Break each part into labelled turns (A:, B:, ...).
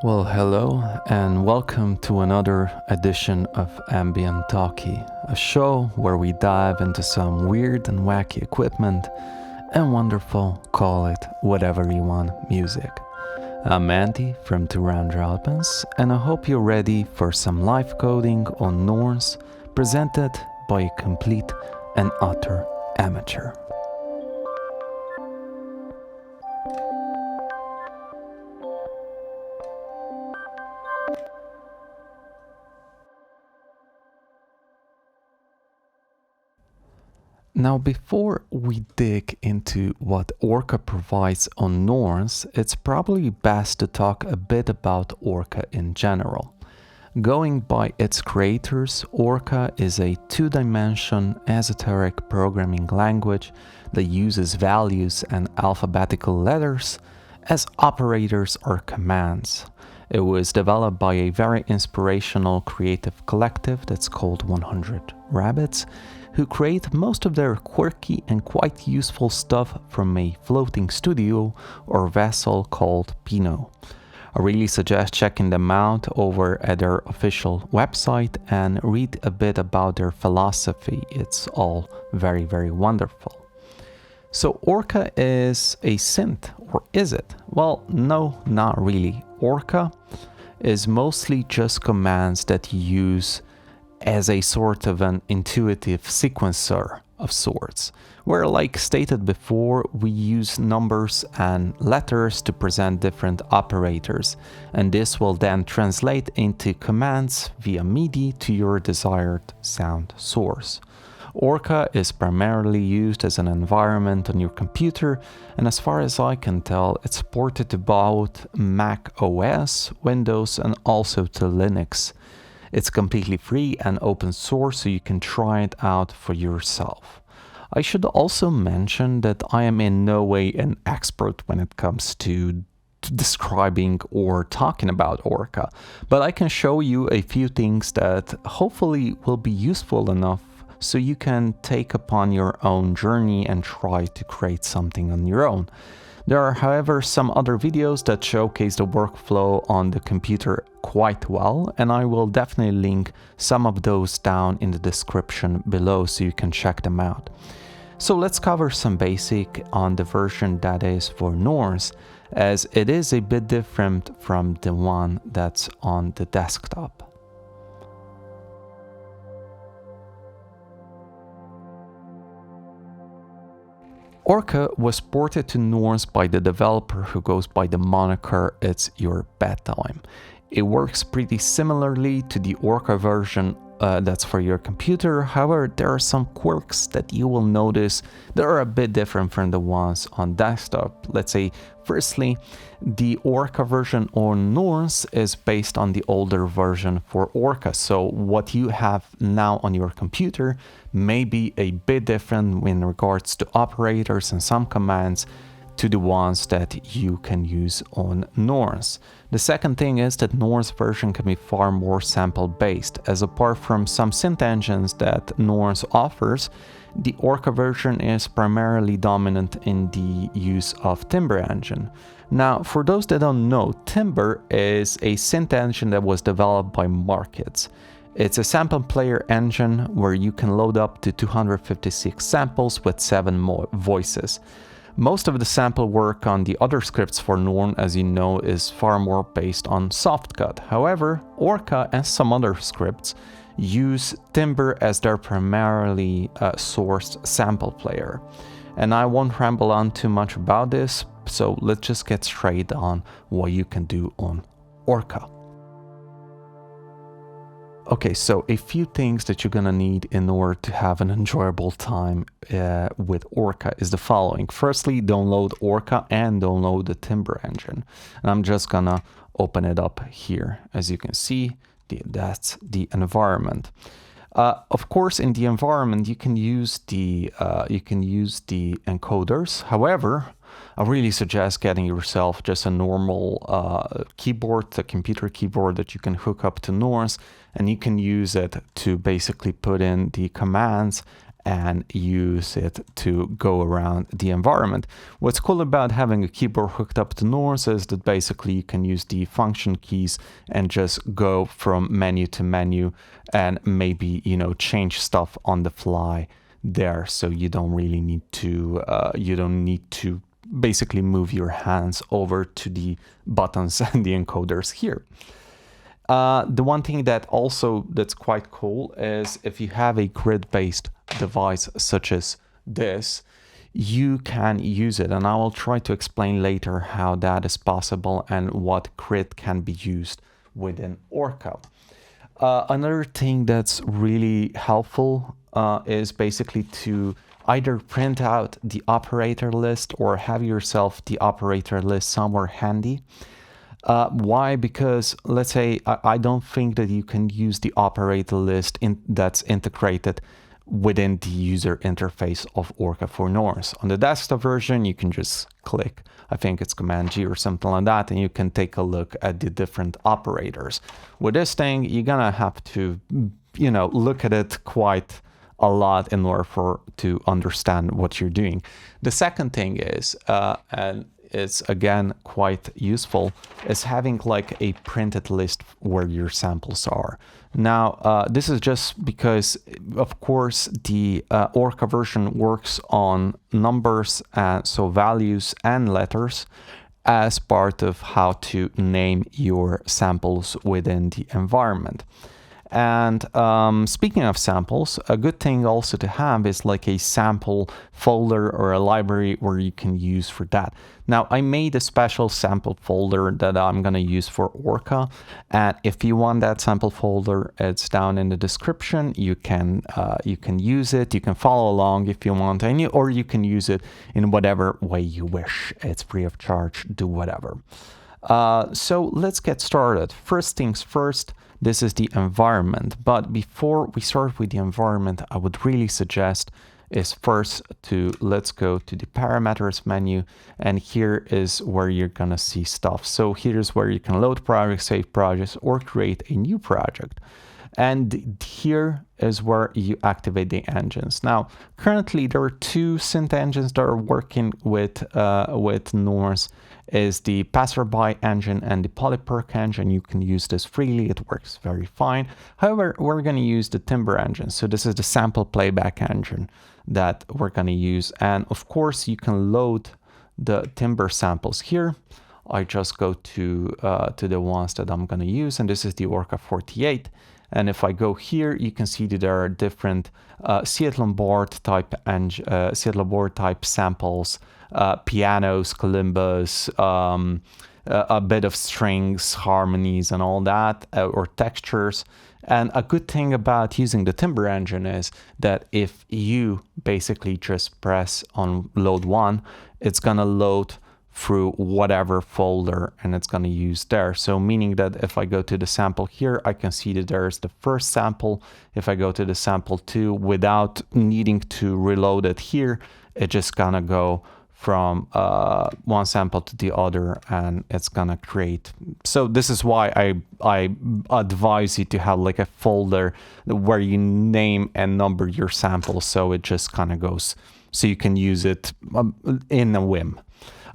A: Well, hello and welcome to another edition of Ambient Talkie, a show where we dive into some weird and wacky equipment and wonderful, call it whatever you want, music. I'm Andy from Alpens, and I hope you're ready for some live coding on NORNS presented by a complete and utter amateur. Now, before we dig into what ORCA provides on NORNS, it's probably best to talk a bit about ORCA in general. Going by its creators, ORCA is a two-dimension esoteric programming language that uses values and alphabetical letters as operators or commands. It was developed by a very inspirational creative collective that's called 100 Rabbits, who create most of their quirky and quite useful stuff from a floating studio or vessel called Pinot. I really suggest checking them out over at their official website and read a bit about their philosophy. It's all very, very wonderful. So ORCA is a synth, or is it? Well, no, not really. ORCA is mostly just commands that you use as a sort of an intuitive sequencer of sorts, where, like stated before, we use numbers and letters to present different operators, and this will then translate into commands via MIDI to your desired sound source. ORCA is primarily used as an environment on your computer, and as far as I can tell, it's ported to both Mac OS, Windows, and also to Linux. It's completely free and open source, so you can try it out for yourself. I should also mention that I am in no way an expert when it comes to describing or talking about ORCA, but I can show you a few things that hopefully will be useful enough so you can take upon your own journey and try to create something on your own. There are, however, some other videos that showcase the workflow on the computer quite well, and I will definitely link some of those down in the description below so you can check them out. So let's cover some basic on the version that is for NORNS, as it is a bit different from the one that's on the desktop. ORCA was ported to NORNS by the developer who goes by the moniker It's Your Bedtime. It works pretty similarly to the ORCA version that's for your computer. However, there are some quirks that you will notice that are a bit different from the ones on desktop. Let's say, firstly, the ORCA version on NORNS is based on the older version for ORCA. So what you have now on your computer may be a bit different in regards to operators and some commands to the ones that you can use on NORNS. The second thing is that NORNS version can be far more sample based, as apart from some synth engines that NORNS offers, the ORCA version is primarily dominant in the use of Timbre engine. Now, for those that don't know, Timbre is a synth engine that was developed by Markets. It's a sample player engine where you can load up to 256 samples with 7 voices. Most of the sample work on the other scripts for NORN, as you know, is far more based on softcut. However, ORCA and some other scripts use Timbre as their primarily sourced sample player. And I won't ramble on too much about this, so let's just get straight on what you can do on ORCA. Okay, so a few things that you're gonna need in order to have an enjoyable time with ORCA is the following. Firstly, download ORCA and download the Timbre engine. And I'm just gonna open it up here. As you can see, that's the environment. Of course, in the environment, you can use the encoders. However, I really suggest getting yourself just a normal keyboard, a computer keyboard that you can hook up to NORNS, and you can use it to basically put in the commands and use it to go around the environment. What's cool about having a keyboard hooked up to NORNS is that basically you can use the function keys and just go from menu to menu and maybe, you know, change stuff on the fly there. So you don't really need to basically move your hands over to the buttons and the encoders here. The one thing that's quite cool is if you have a grid-based device such as this, you can use it, and I will try to explain later how that is possible and what grid can be used within ORCA. Another thing that's really helpful is basically to either print out the operator list or have yourself the operator list somewhere handy. Why? Because let's say I don't think that you can use the operator list that's integrated within the user interface of ORCA for NORNS. On the desktop version, you can just click, I think it's Command G or something like that, and you can take a look at the different operators. With this thing, you're gonna have to, you know, look at it quite a lot in order to understand what you're doing. The second thing is, and it's again quite useful, is having like a printed list where your samples are. Now, this is just because, of course, the ORCA version works on numbers, so values and letters, as part of how to name your samples within the environment. And speaking of samples, a good thing also to have is like a sample folder or a library where you can use for that. Now, I made a special sample folder that I'm going to use for ORCA. And if you want that sample folder, it's down in the description. You can use it. You can follow along if you want, or you can use it in whatever way you wish. It's free of charge. Do whatever. So let's get started. First things first. This is the environment, but before we start with the environment, I would really suggest is first let's go to the parameters menu, and here is where you're gonna see stuff. So here's where you can load projects, save projects, or create a new project. And here is where you activate the engines. Now, currently there are two synth engines that are working with NORNS. Is the passerby engine and the polyperk engine. You can use this freely, it works very fine. However, we're going to use the timbre engine. So this is the sample playback engine that we're going to use. And of course, you can load the timbre samples here. I just go to the ones that I'm going to use, and this is the ORCA 48. And if I go here, you can see that there are different Seattle board type samples, pianos, kalimbas, a bit of strings, harmonies, and all that, or textures. And a good thing about using the timbre engine is that if you basically just press on load one, it's gonna load through whatever folder and it's going to use there. So meaning that if I go to the sample here, I can see that there's the first sample. If I go to the sample 2 without needing to reload it here, it's just gonna go from one sample to the other, and it's gonna create. So this is why I advise you to have like a folder where you name and number your samples, so it just kind of goes, so you can use it in a whim.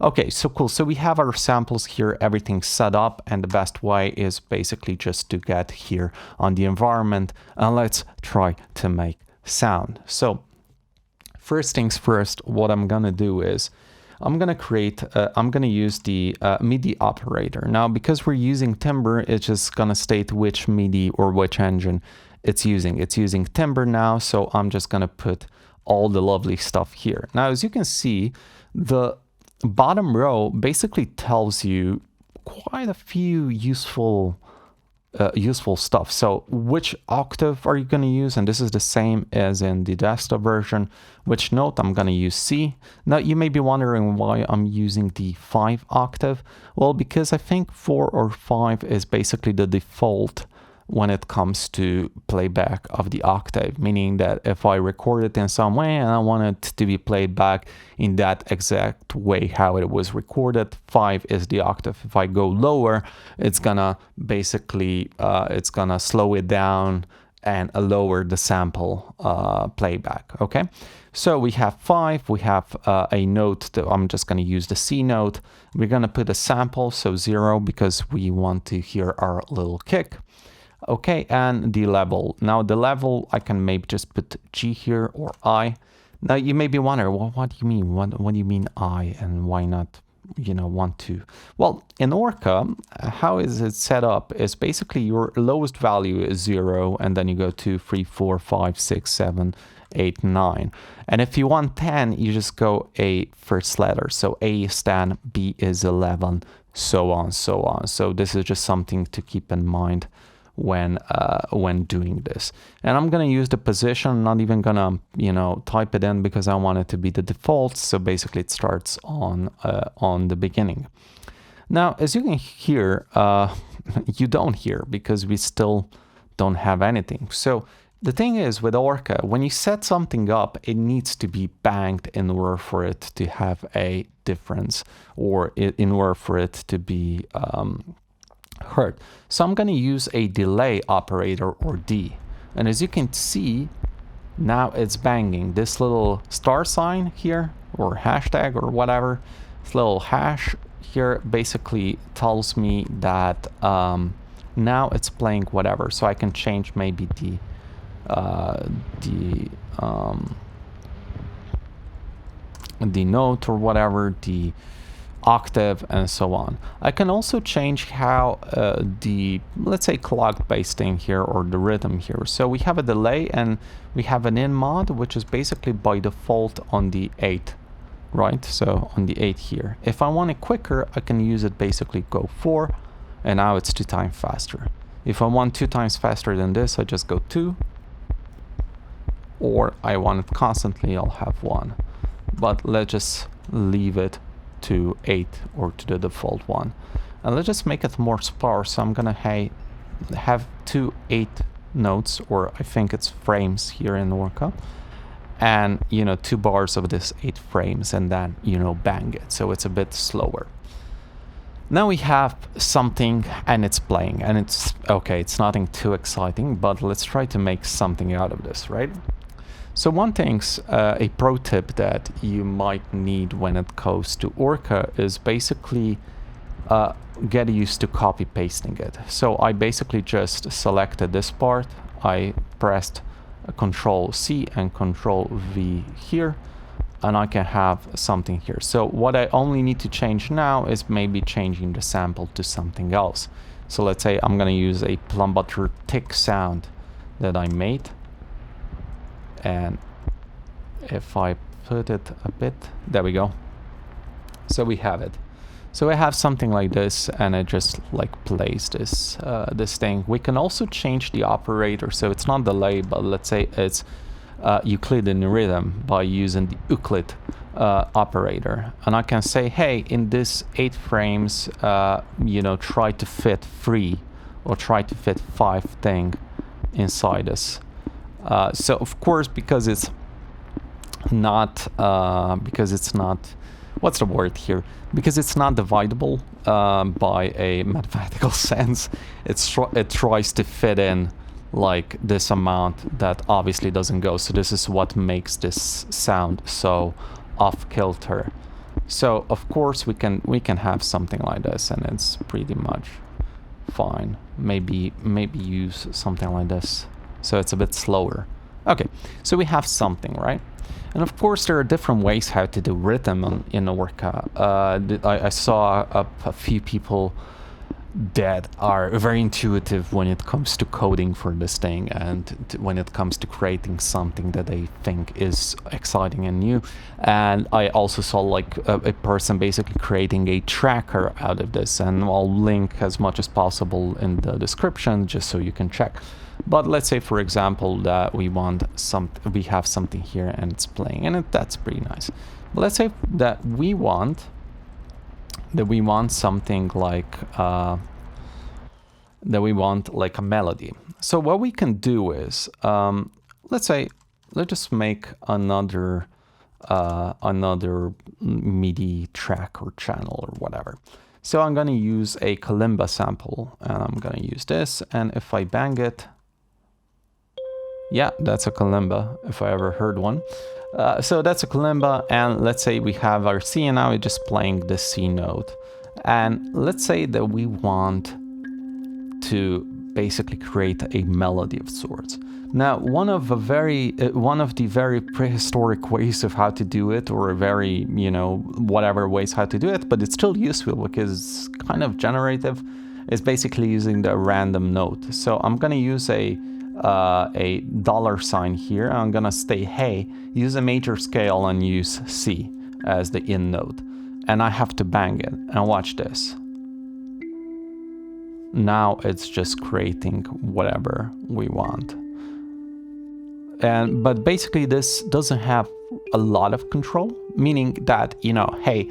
A: Okay, so cool. So we have our samples here, everything set up, and the best way is basically just to get here on the environment, and let's try to make sound. So first things first, what I'm gonna do is I'm gonna use the MIDI operator. Now, because we're using timbre, it's just gonna state which MIDI or which engine it's using. It's using timbre now, so I'm just gonna put all the lovely stuff here. Now, as you can see, the bottom row basically tells you quite a few useful stuff. So which octave are you going to use? And this is the same as in the desktop version. Which note? I'm going to use C. Now you may be wondering why I'm using the 5 octave. Well, because I think 4 or 5 is basically the default when it comes to playback of the octave, meaning that if I record it in some way and I want it to be played back in that exact way how it was recorded, 5 is the octave. If I go lower, it's gonna basically it's gonna slow it down and lower the sample playback, okay? So we have 5, we have a note that I'm just going to use the C note. We're going to put a sample, so 0, because we want to hear our little kick. Okay, and the level. Now the level, I can maybe just put G here or I. Now you may be wondering, well, what do you mean? What do you mean I, and why not, you know, 1, 2? Well, in ORCA, how is it set up is basically your lowest value is 0, and then you go 2, 3, 4, 5, 6, 7, 8, 9. And if you want 10, you just go a first letter. So A is 10, B is 11, so on, so on. So this is just something to keep in mind when doing this. And I'm going to use the position. I'm not even going to, you know, type it in because I want it to be the default. So basically it starts on the beginning. Now, as you can hear, you don't hear because we still don't have anything. So the thing is with ORCA, when you set something up, it needs to be banged in order for it to have a difference, or in order for it to be heard. So I'm going to use a delay operator, or D. And as you can see, now it's banging. This little star sign here, or hashtag or whatever, this little hash here basically tells me that now it's playing whatever. So I can change maybe the note or whatever, the octave, and so on. I can also change how the, let's say, clock based thing here, or the rhythm here. So we have a delay and we have an in mod, which is basically by default on the 8, right? So on the 8 here. If I want it quicker, I can use it basically go 4, and now it's 2 times faster. If I want 2 times faster than this, I just go 2, or I want it constantly, I'll have 1. But let's just leave it to 8, or to the default one, and let's just make it more sparse. So I'm gonna have 2 8 notes, or I think it's frames here in ORCA, and, you know, 2 bars of this 8 frames, and then, you know, bang it. So it's a bit slower. Now we have something and it's playing, and it's okay, it's nothing too exciting, but let's try to make something out of this, right? So one thing's a pro tip that you might need when it goes to ORCA is basically get used to copy pasting it. So I basically just selected this part, I pressed Control C and Control V here, and I can have something here. So what I only need to change now is maybe changing the sample to something else. So let's say I'm gonna use a plum butter tick sound that I made. And if I put it a bit, there we go. So we have it. So I have something like this, and it just like plays this this thing. We can also change the operator, so it's not delay, but let's say it's Euclidean rhythm by using the Euclid operator. And I can say, hey, in this 8 frames, you know, try to fit 3 or try to fit 5 thing inside this. So of course, because it's not what's the word here? Because it's not dividable by a mathematical sense, it tries to fit in like this amount that obviously doesn't go. So this is what makes this sound so off kilter. So of course we can have something like this, and it's pretty much fine. Maybe use something like this, so it's a bit slower. Okay, so we have something, right? And of course there are different ways how to do rhythm in ORCA. I saw a few people that are very intuitive when it comes to coding for this thing, and when it comes to creating something that they think is exciting and new. And I also saw like a person basically creating a tracker out of this, and I'll link as much as possible in the description just so you can check. But let's say, for example, that we have something here and it's playing, and that's pretty nice. But let's say that we want something like a melody. So what we can do is, let's just make another MIDI track or channel or whatever. So I'm gonna use a kalimba sample, and I'm gonna use this, and if I bang it, Yeah, that's a kalimba, if I ever heard one. So that's a kalimba, and let's say we have our C, and now we're just playing the C note. And let's say that we want to basically create a melody of sorts. Now, one of the very prehistoric ways of how to do it, or very, whatever ways how to do it, but it's still useful because it's kind of generative, is basically using the random note. So I'm gonna use a $sign here. I'm gonna say, hey, use a major scale and use C as the in note. And I have to bang it, and watch this. Now it's just creating whatever we want. But basically this doesn't have a lot of control, meaning that, hey,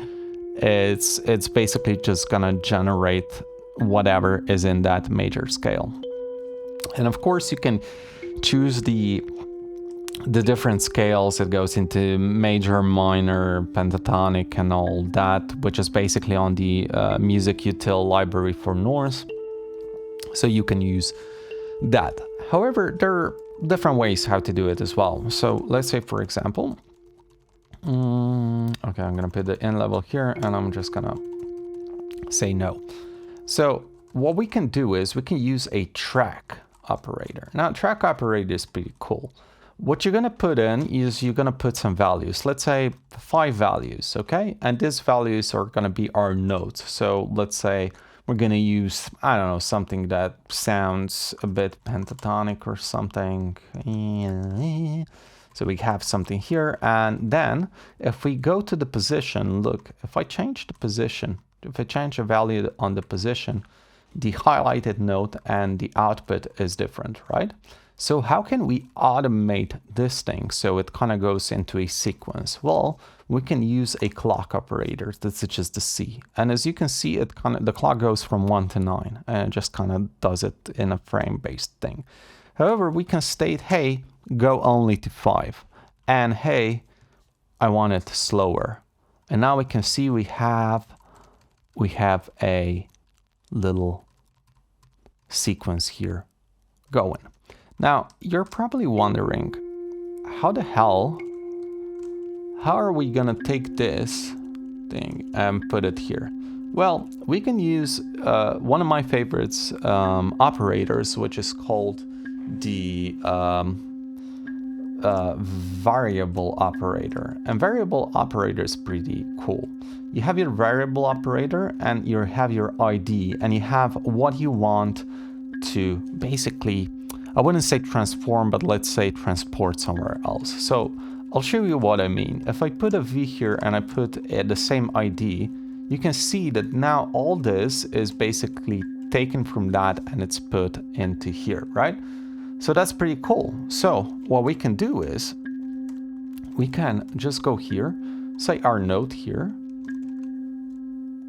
A: it's basically just gonna generate whatever is in that major scale. And of course you can choose the different scales. It goes into major, minor, pentatonic and all that, which is basically on the music util library for NORNS. So you can use that. However, there are different ways how to do it as well. So let's say, for example, okay, I'm gonna put the in level here, and I'm just gonna say no. So what we can do is we can use a track operator. Now, track operator is pretty cool. What you're gonna put in is you're gonna put some values. Let's say 5 values, okay? And these values are gonna be our notes. So let's say we're gonna use, I don't know, something that sounds a bit pentatonic or something. So we have something here, and then if we go to the position, look, if I change the position, if I change the value on the position, the highlighted note and the output is different, right? So how can we automate this thing so it kind of goes into a sequence? Well, we can use a clock operator that's just the C. And as you can see, the clock goes from 1 to 9, and it just kind of does it in a frame-based thing. However, we can state, hey, go only to 5. And hey, I want it slower. And now we can see we have a little sequence here going. Now, you're probably wondering, how are we gonna take this thing and put it here? Well, we can use one of my favorites operators, which is called the variable operator. And variable operator is pretty cool. You have your variable operator, and you have your ID, and you have what you want to basically, I wouldn't say transform, but let's say transport somewhere else. So I'll show you what I mean. If I put a V here and I put the same ID, you can see that now all this is basically taken from that and it's put into here, right? So that's pretty cool. So what we can do is we can just go here, say our note here,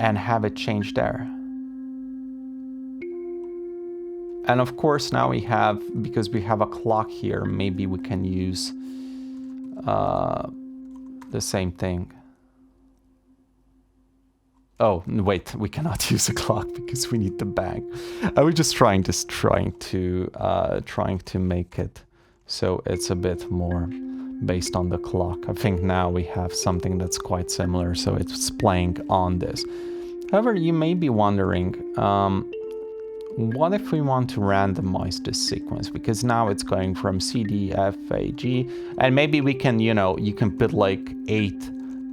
A: and have it change there. And of course, now we have, because we have a clock here, maybe we can use the same thing. Oh, wait, we cannot use a clock because we need the bang. I was just trying to make it so it's a bit more based on the clock. I think now we have something that's quite similar, so it's playing on this. However, you may be wondering, what if we want to randomize this sequence? Because now it's going from C, D, F, A, G, and maybe we can, you can put like 8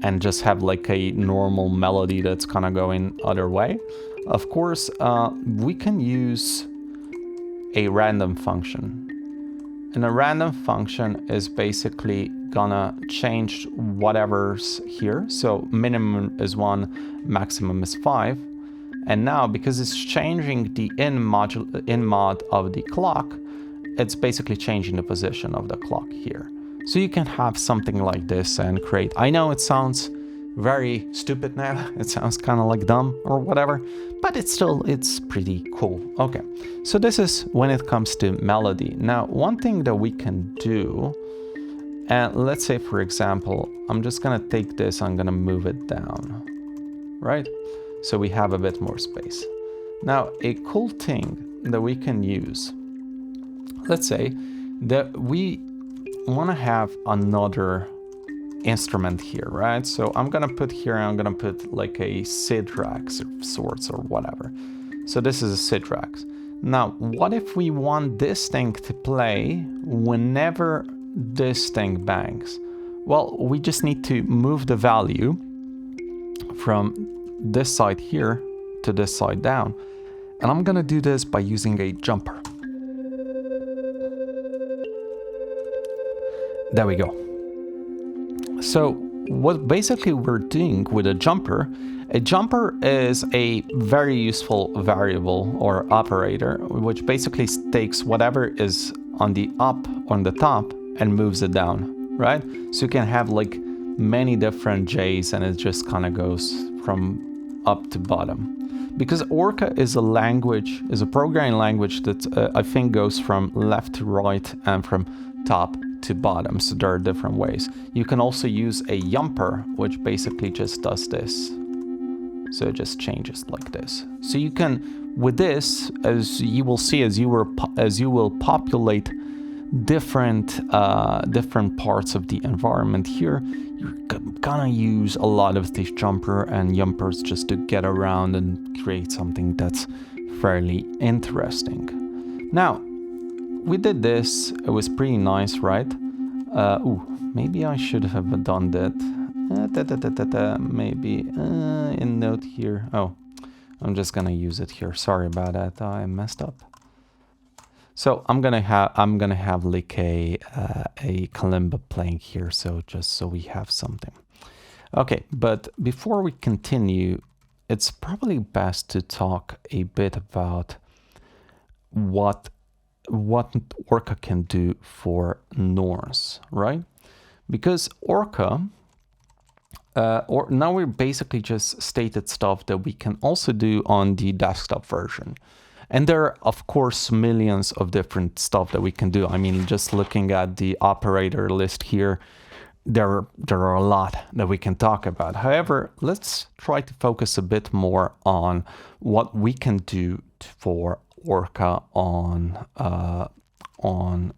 A: and just have like a normal melody that's kind of going other way. Of course, we can use a random function. And a random function is basically gonna change whatever's here. So minimum is 1, maximum is 5. And now, because it's changing the in mod of the clock, it's basically changing the position of the clock here. So you can have something like this and create. I know it sounds very stupid now. It sounds kind of like dumb or whatever, but it's pretty cool. Okay, so this is when it comes to melody. Now, one thing that we can do, and let's say, for example, I'm just gonna take this, I'm gonna move it down, right? So we have a bit more space. Now, a cool thing that we can use, let's say that we want to have another instrument here, right? So I'm gonna put here, I'm gonna put like a sidrax of sorts or whatever. So this is a sidrax. Now, what if we want this thing to play whenever this thing bangs? Well, we just need to move the value from this side here to this side down. And I'm gonna do this by using a jumper. There we go. So what basically we're doing with a jumper is a very useful variable or operator, which basically takes whatever is on the top and moves it down, right? So you can have like many different J's and it just kind of goes from up to bottom. Because ORCA is a programming language that I think goes from left to right and from top to bottom, so there are different ways. You can also use a jumper, which basically just does this. So it just changes like this. So you can, with this, as you will see, as you will populate different parts of the environment here, you're gonna use a lot of these jumpers just to get around and create something that's fairly interesting. Now, we did this, it was pretty nice, right? Maybe I should have done that. Maybe in note here. Oh, I'm just gonna use it here. Sorry about that, I messed up. So I'm gonna have like a kalimba playing here, so just so we have something. Okay, but before we continue, it's probably best to talk a bit about what ORCA can do for NORNS, right? Because ORCA, now we're basically just stated stuff that we can also do on the desktop version. And there are, of course, millions of different stuff that we can do. I mean, just looking at the operator list here, there are a lot that we can talk about. However, let's try to focus a bit more on what we can do for ORCA on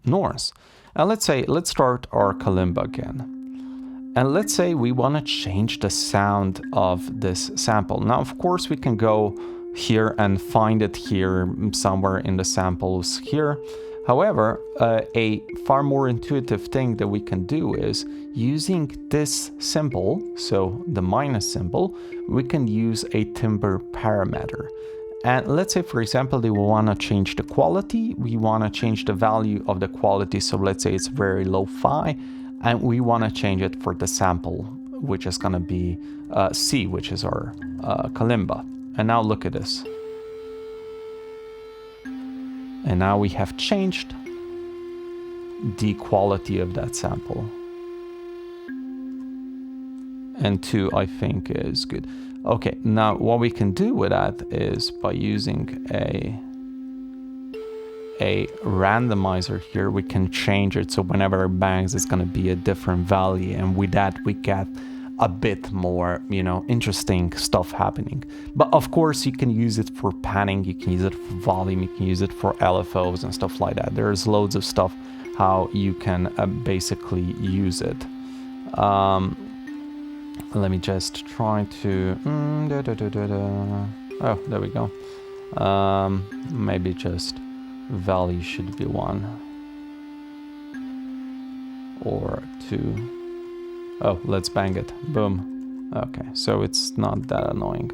A: NORNS. And let's start our kalimba again. And let's say we want to change the sound of this sample. Now, of course, we can go here and find it here somewhere in the samples here. However, a far more intuitive thing that we can do is using this symbol, so the minus symbol, we can use a timbre parameter. And let's say, for example, that we want to change the quality, we want to change the value of the quality, so let's say it's very lo-fi, and we want to change it for the sample, which is going to be C, which is our kalimba. And now look at this. And now we have changed the quality of that sample. And 2, I think, is good. Okay, now what we can do with that is by using a randomizer here, we can change it so whenever it bangs, it's going to be a different value. And with that, we get a bit more, interesting stuff happening. But of course, you can use it for panning, you can use it for volume, you can use it for LFOs and stuff like that. There's loads of stuff how you can basically use it. Let me just try to... Oh, there we go. Maybe just value should be 1 or 2. Oh, let's bang it. Boom. Okay, so it's not that annoying.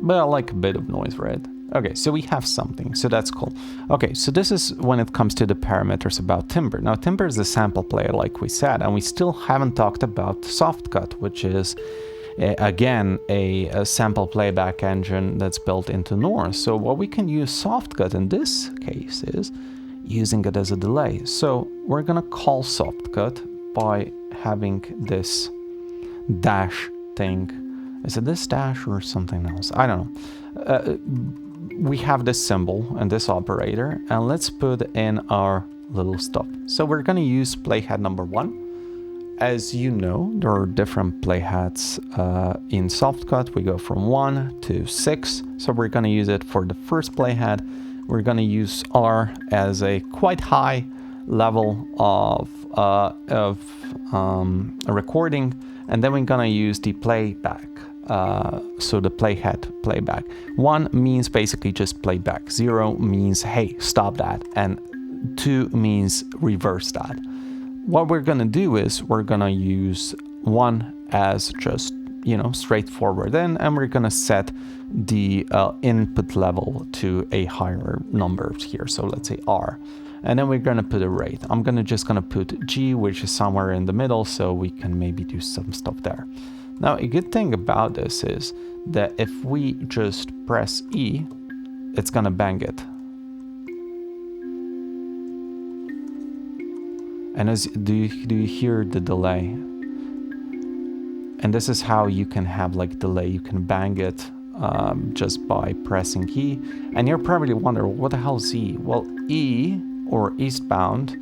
A: But I like a bit of noise, right? Okay, so we have something, so that's cool. Okay, so this is when it comes to the parameters about timbre. Now, timbre is a sample player, like we said, and we still haven't talked about softcut, which is, again, a sample playback engine that's built into NORNS. So what we can use softcut in this case is using it as a delay. So we're gonna call softcut by having this dash thing. Is it this dash or something else? I don't know. We have this symbol and this operator, and let's put in our little stuff. So we're going to use playhead number 1. As you know, there are different playheads in softcut. We go from 1 to 6. So we're going to use it for the first playhead. We're going to use R as a quite high level of a recording, and then we're gonna use the playback. So the playhead playback. 1 means basically just playback. 0 means, hey, stop that. And 2 means reverse that. What we're gonna do is we're gonna use 1 as just, you know, straightforward in, and we're gonna set the input level to a higher number here. So let's say R. And then we're gonna put a rate. I'm just gonna put G, which is somewhere in the middle, so we can maybe do some stuff there. Now, a good thing about this is that if we just press E, it's gonna bang it. And do you hear the delay? And this is how you can have like delay. You can bang it just by pressing E. And you're probably wondering, what the hell is E? Well, E, or eastbound,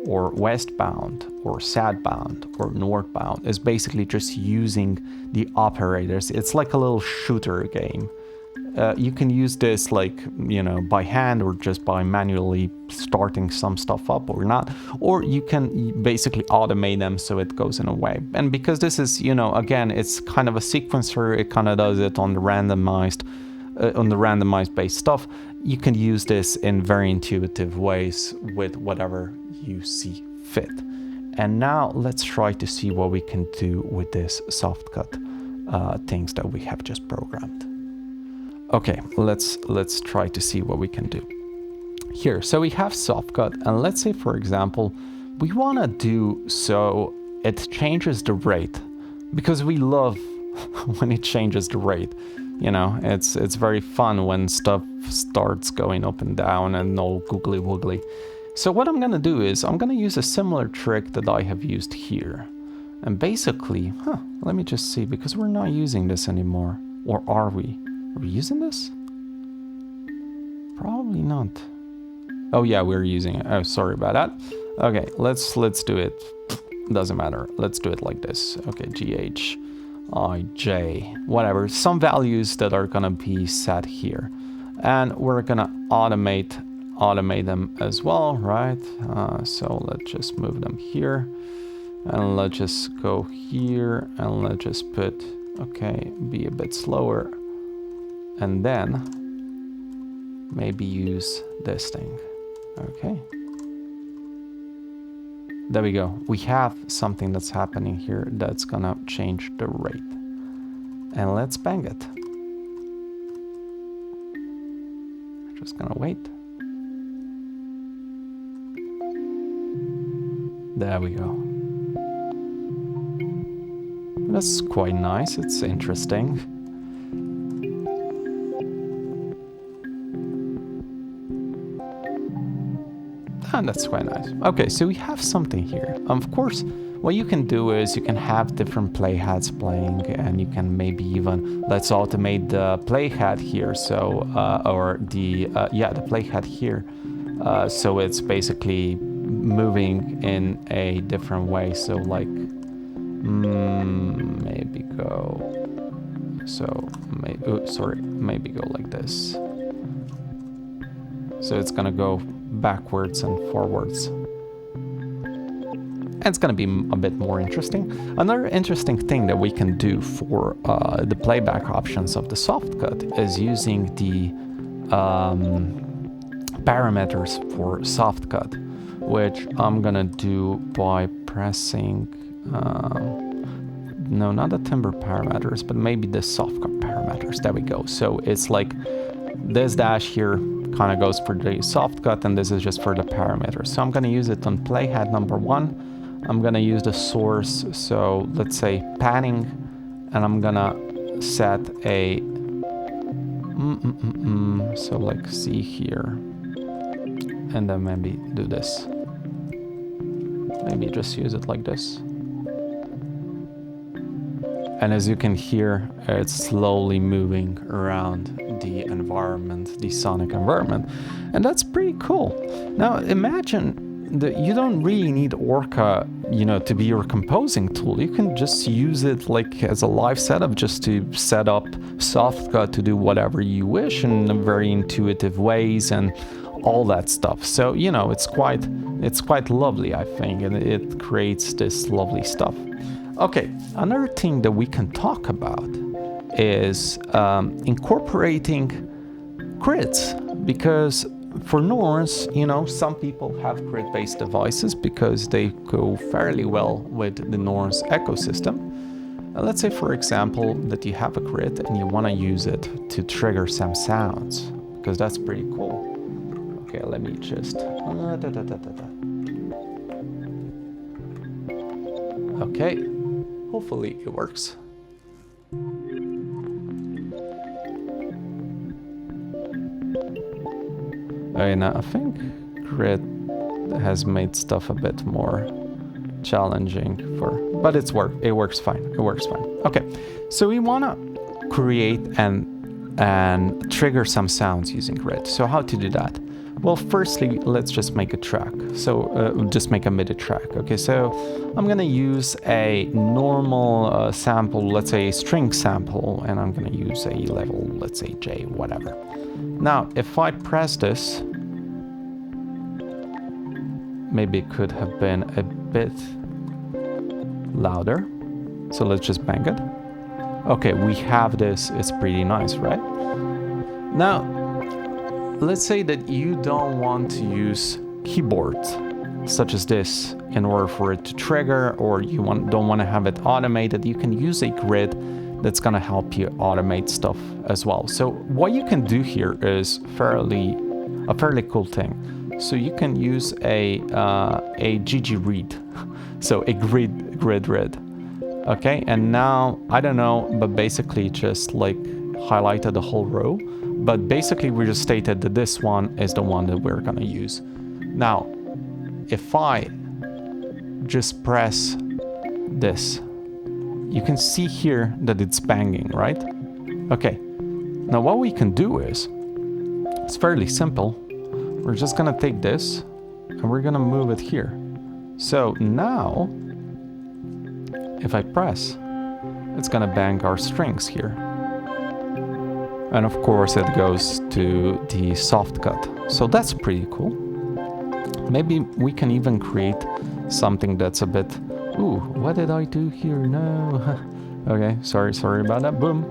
A: or westbound, or southbound, or northbound, is basically just using the operators. It's like a little shooter game. You can use this like, you know, by hand or just by manually starting some stuff up or not, or you can basically automate them so it goes in a way. And because this is, you know, again, it's kind of a sequencer, it kind of does it on the randomized based stuff. You can use this in very intuitive ways with whatever you see fit. And now let's try to see what we can do with this softcut things that we have just programmed. Okay, let's try to see what we can do here. So we have softcut, and let's say, for example, we want to do so it changes the rate, because we love when it changes the rate. You know, it's very fun when stuff starts going up and down and all googly woogly. So what I'm gonna do is I'm gonna use a similar trick that I have used here. And basically, let me just see, because we're not using this anymore. Or are we? Are we using this? Probably not. Oh yeah, we're using it. Oh, sorry about that. Okay, let's do it. Doesn't matter. Let's do it like this. Okay, GH, IJ, whatever. Some values that are gonna be set here. And we're gonna automate them as well, right? So let's just move them here. And let's just go here, and let's just put, okay, be a bit slower. And then maybe use this thing. Okay. There we go. We have something that's happening here that's gonna change the rate. And let's bang it. Just gonna wait. There we go. That's quite nice. It's interesting. And that's quite nice. Okay, so we have something here. Of course, what you can do is you can have different playheads playing, and you can maybe even, let's automate the playhead here. So, or the playhead here. So it's basically moving in a different way. So like, maybe go, so maybe go like this. So it's gonna go backwards and forwards. And it's gonna be a bit more interesting. Another interesting thing that we can do for the playback options of the softcut is using the parameters for softcut, which I'm gonna do by pressing, no, not the timbre parameters, but maybe the softcut parameters. There we go. So it's like this dash here kind of goes for the softcut, and this is just for the parameters. So I'm going to use it on playhead number 1. I'm going to use the source, so let's say panning, and I'm going to set a so like C here, and then maybe do this. Maybe just use it like this. And as you can hear, it's slowly moving around the environment, the sonic environment. And that's pretty cool. Now imagine that you don't really need ORCA, you know, to be your composing tool. You can just use it like as a live setup, just to set up softcut to do whatever you wish in very intuitive ways. And all that stuff. So, you know, it's quite lovely, I think, and it creates this lovely stuff. Okay, another thing that we can talk about is incorporating grids, because for NORNS, you know, some people have grid-based devices because they go fairly well with the NORNS ecosystem. Let's say, for example, that you have a grid and you want to use it to trigger some sounds, because that's pretty cool. Okay, let me just... Okay, hopefully it works. And I think grid has made stuff a bit more challenging but it works fine. Okay, so we want to create and trigger some sounds using grid. So how to do that? Well, firstly, let's just make a track. So just make a MIDI track. Okay, so I'm gonna use a normal sample, let's say a string sample, and I'm gonna use a level, let's say J, whatever. Now, if I press this, maybe it could have been a bit louder. So let's just bang it. Okay, we have this. It's pretty nice, right? Now, let's say that you don't want to use keyboards such as this in order for it to trigger, or you don't want to have it automated. You can use a grid that's going to help you automate stuff as well. So what you can do here is a fairly cool thing. So you can use a GG read, so a grid read. Okay, and now I don't know, but basically just like highlighted the whole row. But basically we just stated that this one is the one that we're gonna use. Now, if I just press this, you can see here that it's banging, right? Okay, now what we can do is, it's fairly simple. We're just gonna take this and we're gonna move it here. So now, if I press, it's gonna bang our strings here. And of course it goes to the softcut. So that's pretty cool. Maybe we can even create something that's a bit... Ooh, what did I do here? No. Okay, sorry about that. Boom.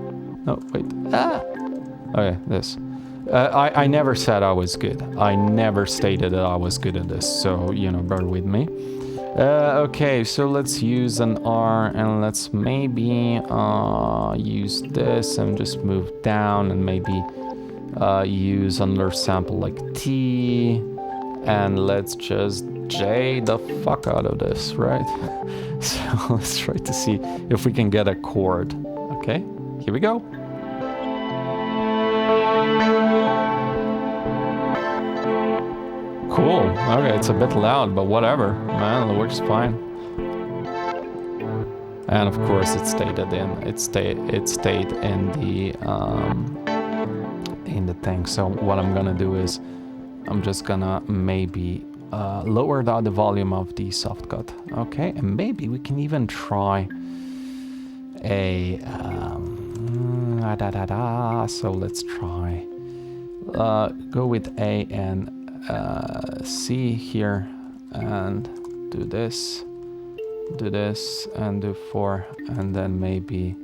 A: No, wait. Ah! Okay, this. I never said I was good. I never stated that I was good at this. So, you know, bear with me. Okay, so let's use an R and let's maybe use this and just move down and maybe use another sample like T, and let's just J the fuck out of this, right? So let's try to see if we can get a chord. Okay, here we go. Cool. Okay, it's a bit loud, but whatever. Man, it works fine. And of course, it stayed in the thing. So what I'm gonna do is, I'm just gonna maybe lower down the volume of the softcut. Okay, and maybe we can even try a so let's try go with A and C here, and do this, and do 4, and then maybe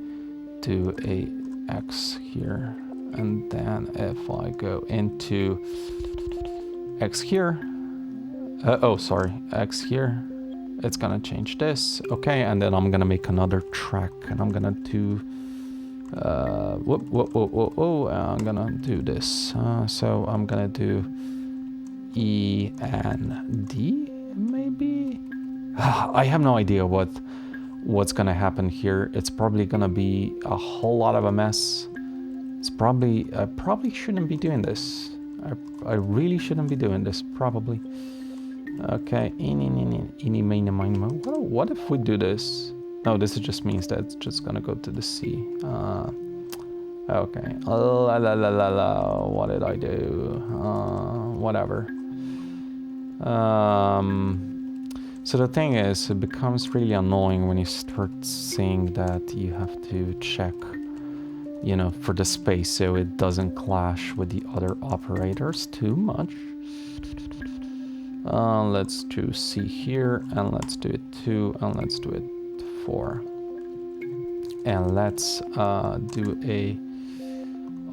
A: do a X here, and then if I go into X here, X here, it's gonna change this. Okay, and then I'm gonna make another track, and I'm gonna do I'm gonna do this. So I'm gonna do E and D, maybe? I have no idea what's gonna happen here. It's probably gonna be a whole lot of a mess. It's probably, I probably shouldn't be doing this. I really shouldn't be doing this, probably. Okay, what if we do this? No, this just means that it's just gonna go to the C. Okay, what did I do? Whatever. So the thing is, it becomes really annoying when you start seeing that you have to check, you know, for the space so it doesn't clash with the other operators too much. Let's choose C here, and let's do it 2, and let's do it 4. And let's do a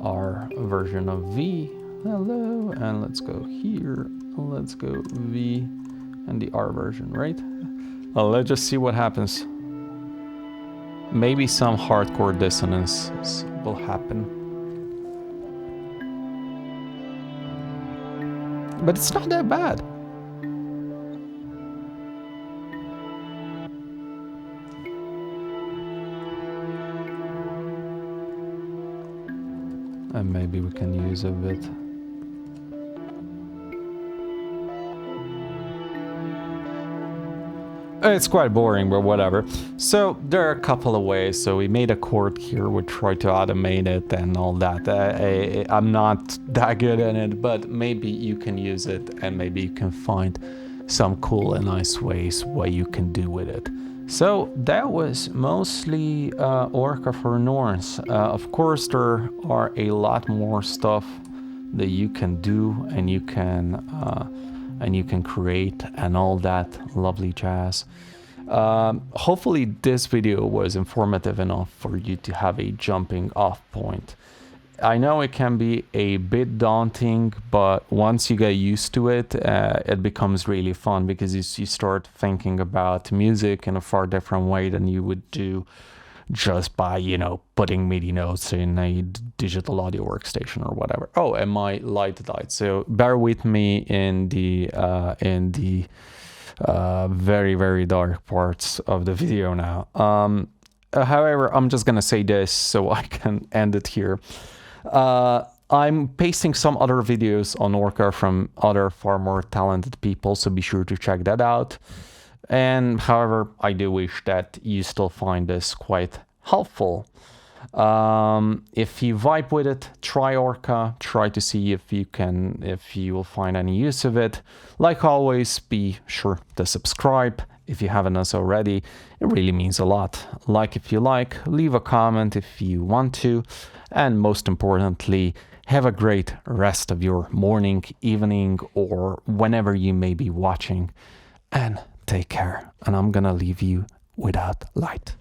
A: R version of V. Hello, and let's go here. Let's go V and the R version, right? Let's just see what happens. Maybe some hardcore dissonance will happen. But it's not that bad. And maybe we can use a bit. It's quite boring, but whatever. So there are a couple of ways. So we made a chord here. We tried to automate it and all that. I'm not that good at it, but maybe you can use it, and maybe you can find some cool and nice ways what you can do with it. So that was mostly ORCA for NORNS. Of course, there are a lot more stuff that you can do, and you can create and all that lovely jazz. Hopefully this video was informative enough for you to have a jumping off point. I know it can be a bit daunting, but once you get used to it, it becomes really fun, because you start thinking about music in a far different way than you would do just by, you know, putting MIDI notes in a digital audio workstation or whatever. Oh, and my light died, so bear with me in the very, very dark parts of the video now. However, I'm just gonna say this so I can end it here. I'm pasting some other videos on ORCA from other far more talented people, so be sure to check that out. And however, I do wish that you still find this quite helpful. If you vibe with it, try ORCA, try to see if you will find any use of it. Like always, be sure to subscribe if you haven't done so already. It really means a lot. Like if you like, leave a comment if you want to, and most importantly, have a great rest of your morning, evening, or whenever you may be watching, and take care. And I'm gonna leave you without light.